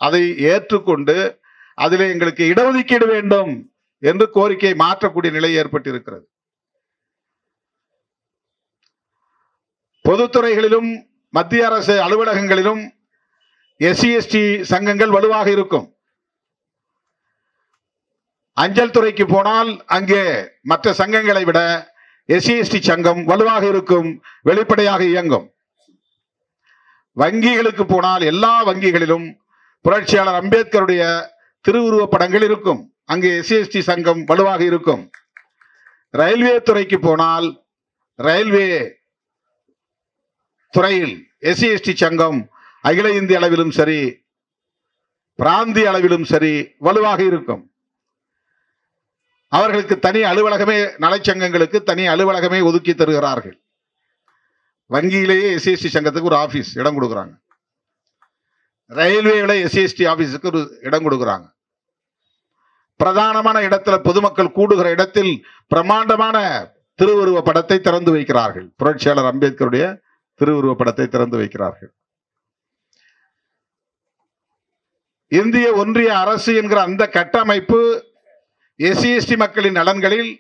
அதை ஏற்றுக்கொண்டு அதிலே எங்களுக்கு இடஒதுக்கீடு வேண்டும் என்று கோரிக்கை மாற்றக்கூடிய நிலை ஏற்பட்டிருக்கிறது. பொதுத்துறைகளிலும் மத்திய அரசு அலுவலகங்களிலும் எஸ்சி எஸ்டி சங்கங்கள் வலுவாக இருக்கும். அஞ்சல் துறைக்கு போனால் அங்கே மற்ற சங்கங்களை விட எஸ்சி எஸ்டி சங்கம் வலுவாக இருக்கும், வெளிப்படையாக இயங்கும். வங்கிகளுக்கு போனால் எல்லா வங்கிகளிலும் புரட்சியாளர் அம்பேத்கருடைய திருவுருவ படங்கள் இருக்கும், அங்கே எஸ்சி எஸ்டி சங்கம் வலுவாக இருக்கும். ரயில்வே துறைக்கு போனால் ரயில்வே துறையில் எஸ்சி எஸ்டி சங்கம் அகில இந்திய அளவிலும் சரி பிராந்திய அளவிலும் சரி வலுவாக இருக்கும். அவர்களுக்கு தனி அலுவலகமே, நலச்சங்கங்களுக்கு தனி அலுவலகமே ஒதுக்கி தருகிறார்கள். வங்கியிலேயே எஸ்சி எஸ்டி சங்கத்துக்கு ஒரு ஆபீஸ் இடம் கொடுக்குறாங்க. ரயில்வேல எஸ்சி எஸ்டி ஆபீஸுக்கு ஒரு இடம் கொடுக்குறாங்க. பிரதானமான இடத்துல, பொதுமக்கள் கூடுகிற இடத்தில் பிரம்மாண்டமான திருவுருவ படத்தை திறந்து வைக்கிறார்கள், புரட்சியாளர் அம்பேத்கருடைய திருவுருவப் படத்தை திறந்து வைக்கிறார்கள். இந்திய ஒன்றிய அரசு என்கிற அந்த கட்டமைப்பு எஸ்சி எஸ்டி மக்களின் நலன்களில்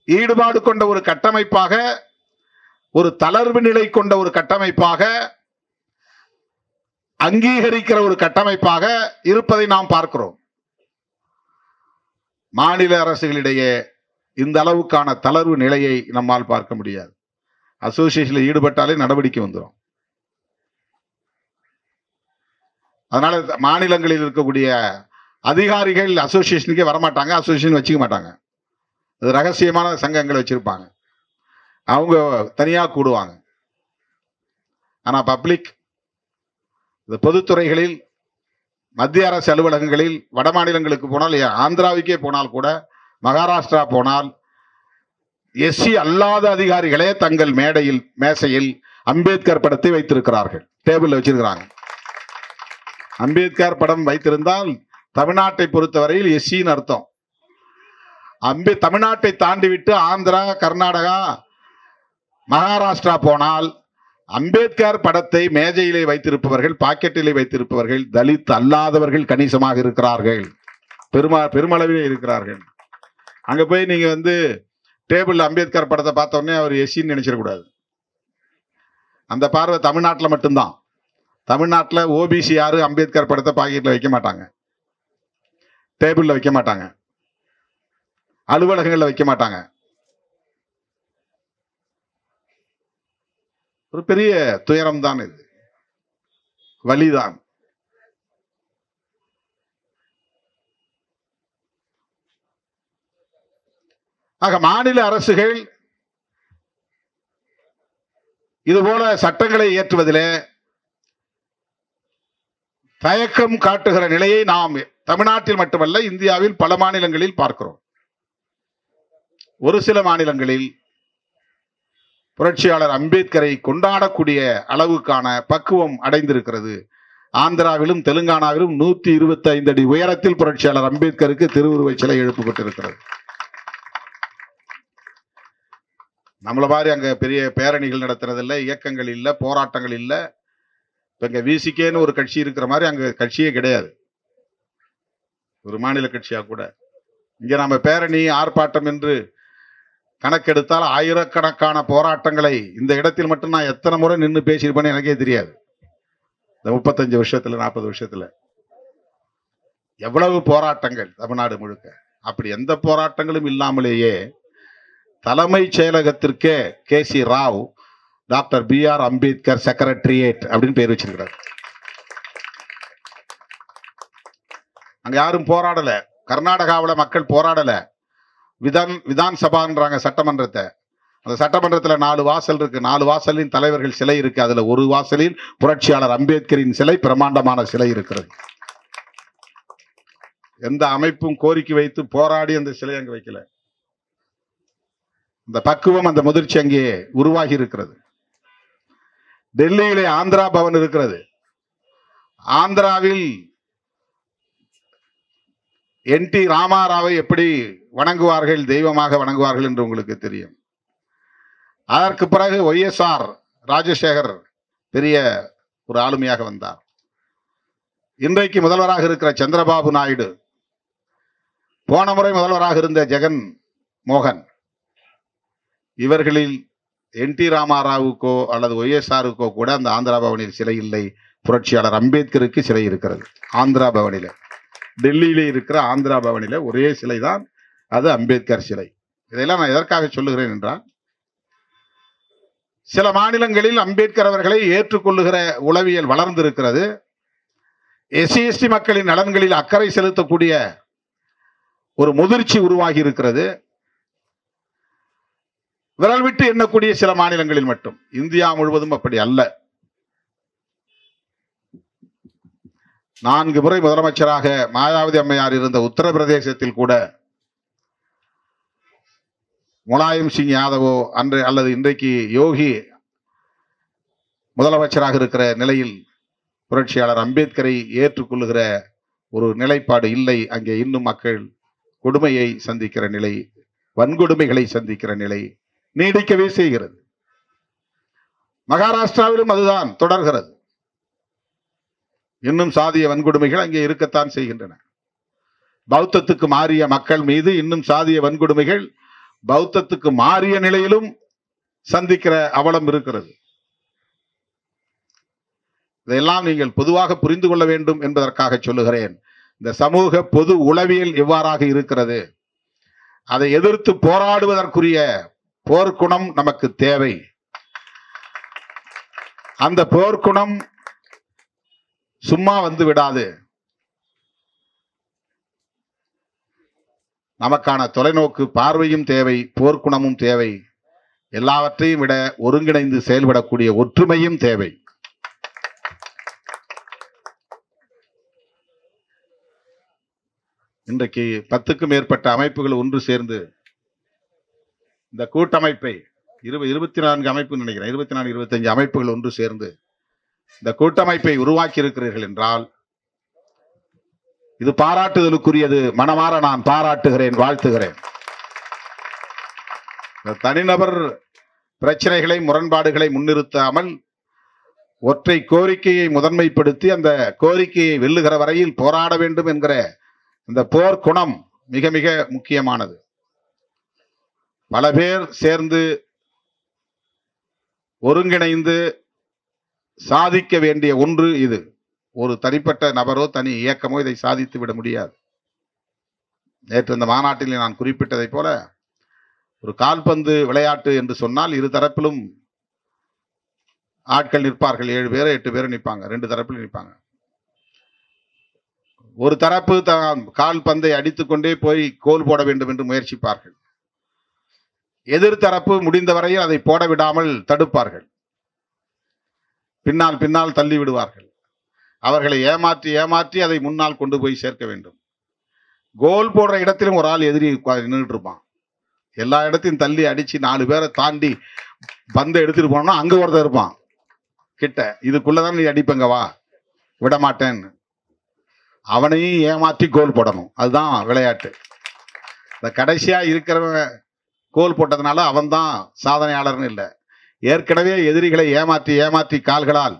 ஈடுபாடு கொண்ட ஒரு கட்டமைப்பாக, ஒரு தளர்வு நிலை கொண்ட ஒரு கட்டமைப்பாக, அங்கீகரிக்கிற ஒரு கட்டமைப்பாக இருப்பதை நாம் பார்க்கிறோம். மாநில அரசுகளிடையே இந்த அளவுக்கான தளர்வு நிலையை நம்மால் பார்க்க முடியாது. அசோசியேஷனில் ஈடுபட்டாலே நடவடிக்கை வந்துடும். அதனால மாநிலங்களில் இருக்கக்கூடிய அதிகாரிகள் அசோசியேஷனுக்கே வரமாட்டாங்க, அசோசியேஷன் வச்சுக்க மாட்டாங்க. அது ரகசியமான சங்கங்களை வச்சிருப்பாங்க, அவங்க தனியா கூடுவாங்க. ஆனா பப்ளிக் பொதுத்துறைகளில், மத்திய அரசு அலுவலகங்களில், வட மாநிலங்களுக்கு போனால், ஆந்திராவுக்கே போனால் கூட, மகாராஷ்டிரா போனால், எஸ்சி அல்லாத அதிகாரிகளே தங்கள் மேசையில் அம்பேத்கர் படத்தை வைத்திருக்கிறார்கள், டேபிள் வச்சிருக்கிறாங்க. அம்பேத்கர் படம் வைத்திருந்தால் தமிழ்நாட்டை பொறுத்தவரையில் எஸ்சின்னு அர்த்தம். தமிழ்நாட்டை தாண்டி விட்டு ஆந்திரா, கர்நாடகா, மகாராஷ்டிரா போனால் அம்பேத்கர் படத்தை மேஜையிலே வைத்திருப்பவர்கள், பாக்கெட்டிலே வைத்திருப்பவர்கள் தலித் அல்லாதவர்கள் கணிசமாக இருக்கிறார்கள், பெருமளவிலே இருக்கிறார்கள். அங்க போய் நீங்க டேபிள் அம்பேத்கர் படத்தை பார்த்த உடனே அவர் எஸ்சின்னு நினைச்சிடக்கூடாது. அந்த பார்வை தமிழ்நாட்டில் மட்டும்தான். தமிழ்நாட்டில் ஓபிசி யாரு அம்பேத்கர் படத்தை பாக்கெட்ல வைக்க மாட்டாங்க, டேபிள்ல வைக்க மாட்டாங்க, அலுவலகங்கள்ல வைக்க மாட்டாங்க. ஒரு பெரிய துயரம் தான் இது, வலிதான். ஆக மாநில அரசுகள் இதுபோல சட்டங்களை இயற்றுவதிலே தயக்கம் காட்டுகிற நிலையை நாம் தமிழ்நாட்டில் மட்டுமல்ல, இந்தியாவில் பல மாநிலங்களில் பார்க்கிறோம். ஒரு சில மாநிலங்களில் புரட்சியாளர் அம்பேத்கரை கொண்டாடக்கூடிய அளவுக்கான பக்குவம் அடைந்திருக்கிறது. ஆந்திராவிலும் தெலுங்கானாவிலும் 125 அடி உயரத்தில் புரட்சியாளர் அம்பேத்கருக்கு திருவுருவ சிலை எழுப்பப்பட்டிருக்கிறது. நம்மள மாதிரி அங்க பெரிய பேரணிகள் நடத்துறதில்லை, இயக்கங்கள் இல்லை, போராட்டங்கள் இல்லை. இப்ப இங்க விசிகேன்னு ஒரு கட்சி இருக்கிற மாதிரி அங்க கட்சியே கிடையாது, ஒரு மாநில கட்சியா கூட. இங்க நம்ம பேரணி ஆர்ப்பாட்டம் என்று கணக்கெடுத்தால் ஆயிரக்கணக்கான போராட்டங்களை இந்த இடத்தில் மட்டும் நான் எத்தனை முறை நின்று பேசியிருப்பேன்னு எனக்கே தெரியாது. இந்த 35 வருஷத்துல 40 வருஷத்துல எவ்வளவு போராட்டங்கள் தமிழ்நாடு முழுக்க. அப்படி எந்த போராட்டங்களும் இல்லாமலேயே தலைமைச் செயலகத்திற்கே KC Rao doctor BR Ambedkar secretariat அப்படின்னு பேர் வச்சிருக்கிறார். அங்க யாரும் போராடல, கர்நாடகாவில் மக்கள் போராடல. விதான் சபான்றாங்க சட்டமன்றத்தை. அந்த சட்டமன்றத்தில் 4 வாசல் இருக்கு, 4 வாசலின் தலைவர்கள் சிலை இருக்கு. அதுல ஒரு வாசலில் புரட்சியாளர் அம்பேத்கரின் சிலை, பிரமாண்டமான சிலை இருக்கிறது. எந்த அமைப்பும் கோரிக்கை வைத்து போராடி அந்த சிலை அங்கு வைக்கல. இந்த பக்குவம், அந்த முதிர்ச்சி அங்கே உருவாகி இருக்கிறது. டெல்லியிலே ஆந்திரா பவன் இருக்கிறது. ஆந்திராவில் NT ராமாராவை எப்படி வணங்குவார்கள், தெய்வமாக வணங்குவார்கள் என்று உங்களுக்கு தெரியும். அதற்கு பிறகு YSR ராஜசேகர் பெரிய ஒரு ஆளுமையாக வந்தார். இன்றைக்கு முதல்வராக இருக்கிற சந்திரபாபு நாயுடு, போன முறை முதல்வராக இருந்த ஜெகன் மோகன், இவர்களில் NT ராமாராவுக்கோ அல்லது YSRக்கோ கூட அந்த ஆந்திரா பவனில் சிலை இல்லை. புரட்சியாளர் அம்பேத்கருக்கு சிலை இருக்கிறது ஆந்திரா பவனில. டெல்லியிலே இருக்கிற ஆந்திரா பவனில ஒரே சிலை தான், அது அம்பேத்கர் சிலை. இதையெல்லாம் நான் எதற்காக சொல்லுகிறேன் என்றால், சில மாநிலங்களில் அம்பேத்கர் அவர்களை ஏற்றுக்கொள்ளுகிற உளவியல் வளர்ந்திருக்கிறது. SC/ST மக்களின் நலன்களில் அக்கறை செலுத்தக்கூடிய ஒரு முதிர்ச்சி உருவாகி இருக்கிறது. விரல் விட்டு எண்ணக்கூடிய சில மாநிலங்களில் மட்டும், இந்தியா முழுவதும் அப்படி அல்ல. 4 முறை முதலமைச்சராக மாயாவதி அம்மையார் இருந்த உத்தரப்பிரதேசத்தில் கூட முலாயம் சிங் யாதவோ அன்று அல்லது இன்றைக்கு யோகி முதலமைச்சராக இருக்கிற நிலையில் புரட்சியாளர் அம்பேத்கரை ஏற்றுக்கொள்ளுகிற ஒரு நிலைப்பாடு இல்லை. அங்கே இன்னும் மக்கள் கொடுமையை சந்திக்கிற நிலை, வன்கொடுமைகளை சந்திக்கிற நிலை நீடிக்கவே செய்கிறது. மகாராஷ்டிராவிலும் அதுதான் தொடர்கிறது. இன்னும் சாதிய வன்கொடுமைகள் அங்கே இருக்கத்தான் செய்கின்றன. பௌத்தத்துக்கு மாறிய மக்கள் மீது இன்னும் சாதிய வன்கொடுமைகள் பௌத்தத்துக்கு மாறிய நிலையிலும் சந்திக்கிற அவலம் இருக்கிறது. இதையெல்லாம் நீங்கள் பொதுவாக புரிந்து கொள்ள வேண்டும் என்பதற்காக சொல்லுகிறேன். இந்த சமூக பொது உளவியல் எவ்வாறாக இருக்கிறது, அதை எதிர்த்து போராடுவதற்குரிய போர்க்குணம் நமக்கு தேவை. அந்த போர்க்குணம் சும்மா வந்து விடாது. நமக்கான தொலைநோக்கு பார்வையும் தேவை, போர்க்குணமும் தேவை. எல்லாவற்றையும் விட ஒருங்கிணைந்து செயல்படக்கூடிய ஒற்றுமையும் தேவை. இன்றைக்கு 10க்கும் மேற்பட்ட அமைப்புகள் ஒன்று சேர்ந்து இந்த கூட்டமைப்பை 24 அமைப்பு நினைக்கிறேன், 24 25 அமைப்புகள் ஒன்று சேர்ந்து இந்த கூட்டமைப்பை உருவாக்கி இருக்கிறீர்கள் என்றால் இது பாராட்டுதலுக்குரியது. மனமாற நான் பாராட்டுகிறேன், வாழ்த்துகிறேன். தனிநபர் பிரச்சனைகளை, முரண்பாடுகளை முன்னிறுத்தாமல் ஒற்றை கோரிக்கையை முதன்மைப்படுத்தி அந்த கோரிக்கையை வெல்லுகிற வரையில் போராட வேண்டும் என்கிற இந்த போர் குணம் மிக மிக முக்கியமானது. பல பேர் சேர்ந்து ஒருங்கிணைந்து சாதிக்க வேண்டிய ஒன்று இது. ஒரு தனிப்பட்ட நபரோ தனி இயக்கமோ இதை சாதித்து விட முடியாது. நேற்று இந்த மாநாட்டில் நான் குறிப்பிட்டதை போல ஒரு கால்பந்து விளையாட்டு என்று சொன்னால் இரு தரப்பிலும் ஆட்கள் நிற்பார்கள். 7 பேர் 8 பேர் நிற்பாங்க, 2 தரப்பிலும் நிற்பாங்க. ஒரு தரப்பு கால்பந்தை அடித்துக்கொண்டே போய் கோல் போட வேண்டும் என்று முயற்சிப்பார்கள். எதிர்த்தரப்பு முடிந்த வரையில் அதை போட விடாமல் தடுப்பார்கள். பின்னால் தள்ளி விடுவார்கள். அவர்களை ஏமாற்றி ஏமாற்றி அதை முன்னால் கொண்டு போய் சேர்க்க வேண்டும். கோல் போடுற இடத்திலும் ஒரு ஆள் எதிரி நின்றுட்டு இருப்பான். எல்லா இடத்தையும் தள்ளி அடிச்சு 4 பேரை தாண்டி பந்தை எடுத்துட்டு போனோம்னா அங்க ஒருத்தர் இருப்பான் கிட்ட. இதுக்குள்ளதான் நீ அடிப்பங்க, வா, விட மாட்டேன்னு. அவனையும் ஏமாற்றி கோல் போடணும். அதுதான் விளையாட்டு. இந்த கடைசியா இருக்கிறவன் கோல் போட்டதுனால அவன் தான் சாதனையாளர்னு இல்லை. ஏற்கனவே எதிரிகளை ஏமாற்றி ஏமாற்றி கால்களால்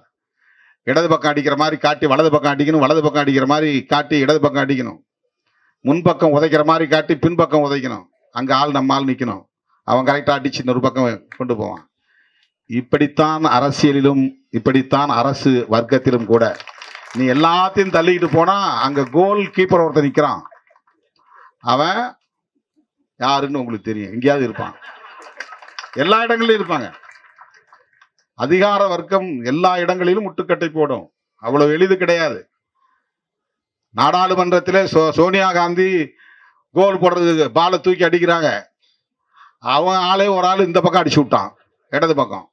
இடது பக்கம் அடிக்கிற மாதிரி காட்டி வலது பக்கம் அடிக்கணும், வலது பக்கம் அடிக்கிற மாதிரி காட்டி இடது பக்கம் அடிக்கணும், முன்பக்கம் உதைக்கிற மாதிரி காட்டி பின்பக்கம் உதைக்கணும். அங்க ஆள் நம்ம ஆள் நிற்கணும். அவன் கரெக்டா அடிச்சு இன்னொரு பக்கம் கொண்டு போவான். இப்படித்தான் அரசியலிலும், இப்படித்தான் அரசு வர்க்கத்திலும் கூட. நீ எல்லாத்தையும் தள்ளிக்கிட்டு போனா அங்க கோல் கீப்பர் ஒருத்தர் நிற்கிறான். அவன் யாருன்னு உங்களுக்கு தெரியும், எங்கேயாவது இருப்பான். எல்லா இடங்களிலும் இருப்பாங்க. அதிகார வர்க்கம் எல்லா இடங்களிலும் முட்டுக்கட்டை போடும். அவ்வளவு எளிது கிடையாது. நாடாளுமன்றத்தில் சோனியா காந்தி கோல் போடுறதுக்கு பாலை தூக்கி அடிக்கிறாங்க. அவன் ஆளே ஒரு ஆள் இந்த பக்கம் அடிச்சு விட்டான், இடது பக்கம்.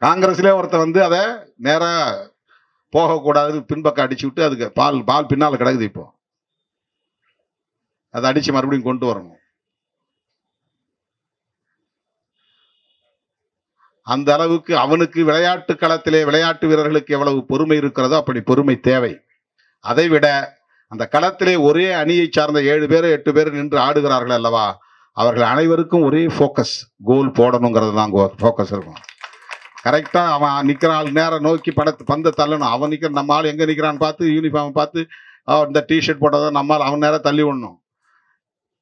காங்கிரஸ்ல ஒருத்தர் வந்து அதை நேரா போகக்கூடாது பின்பக்கம் அடிச்சு விட்டு அதுக்கு பால் பின்னால கிடக்குது. இப்போ அதை அடிச்சு மறுபடியும் கொண்டு வரணும். அந்த அளவுக்கு அவனுக்கு விளையாட்டு களத்திலே விளையாட்டு வீரர்களுக்கு எவ்வளவு பொறுமை இருக்கிறதோ அப்படி பொறுமை தேவை. அதை விட அந்த களத்திலே ஒரே அணியை சார்ந்த 7 பேர் 8 பேர் நின்று ஆடுகிறார்கள் அல்லவா, அவர்கள் அனைவருக்கும் ஒரே போக்கஸ், கோல் போடணுங்கிறது தான் போக்கஸ் இருக்கும். கரெக்டா அவன் நிக்கிறான், நேரம் நோக்கி பந்தை தள்ளணும். அவன் நிக்கிற நம்ம ஆள் எங்க நிக்கிறான்னு பார்த்து யூனிஃபார்ம் பார்த்து இந்த டிஷர்ட் போட்டதான் நம்மால் அவன் நேரம் தள்ளி விடணும்.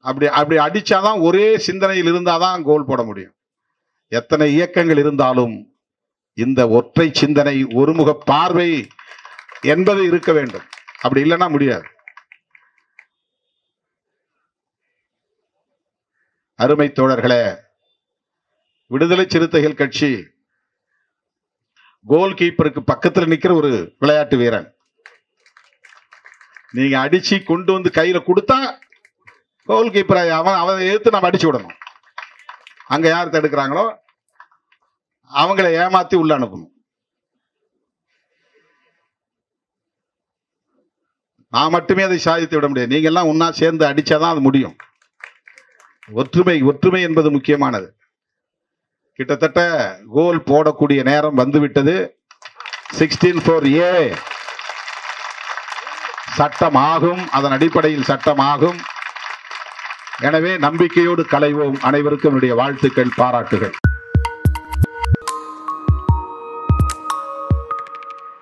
அப்படி அடிச்சாதான் ஒரே சிந்தனையில் இருந்தாதான் கோல் போட முடியும். எத்தனை இயக்கங்கள் இருந்தாலும் இந்த ஒற்றை சிந்தனை, ஒருமுக பார்வை என்பது இருக்க வேண்டும். அப்படி இல்லைன்னா முடியாது. அருமை தோழர்களே, விடுதலை சிறுத்தைகள் கட்சி கோல் கீப்பருக்கு பக்கத்தில் நிக்கிற ஒரு விளையாட்டு வீரன். நீங்க அடிச்சு கொண்டு வந்து கையில கொடுத்தா கோல் கீப்பரை அவன் எடுத்து நம்ம அடிச்சு விடணும். அங்க யார் தடுக்கிறாங்களோ அவங்களை ஏமாத்தி உள்ள அனுப்பணும். நான் மட்டுமே அதை சாதித்து விட முடியாது. நீங்க எல்லாம் ஒன்னா சேர்ந்து அடிச்சாதான் அது முடியும். ஒற்றுமை என்பது முக்கியமானது. கிட்டத்தட்ட கோல் போடக்கூடிய நேரம் வந்துவிட்டது. 16(4)A சட்டமாகும். அதன் அடிப்படையில் சட்டமாகும். எனவே நம்பிக்கையோடு களைவோம். அனைவருக்கும் என்னுடைய வாழ்த்துக்கள், பாராட்டுகள்.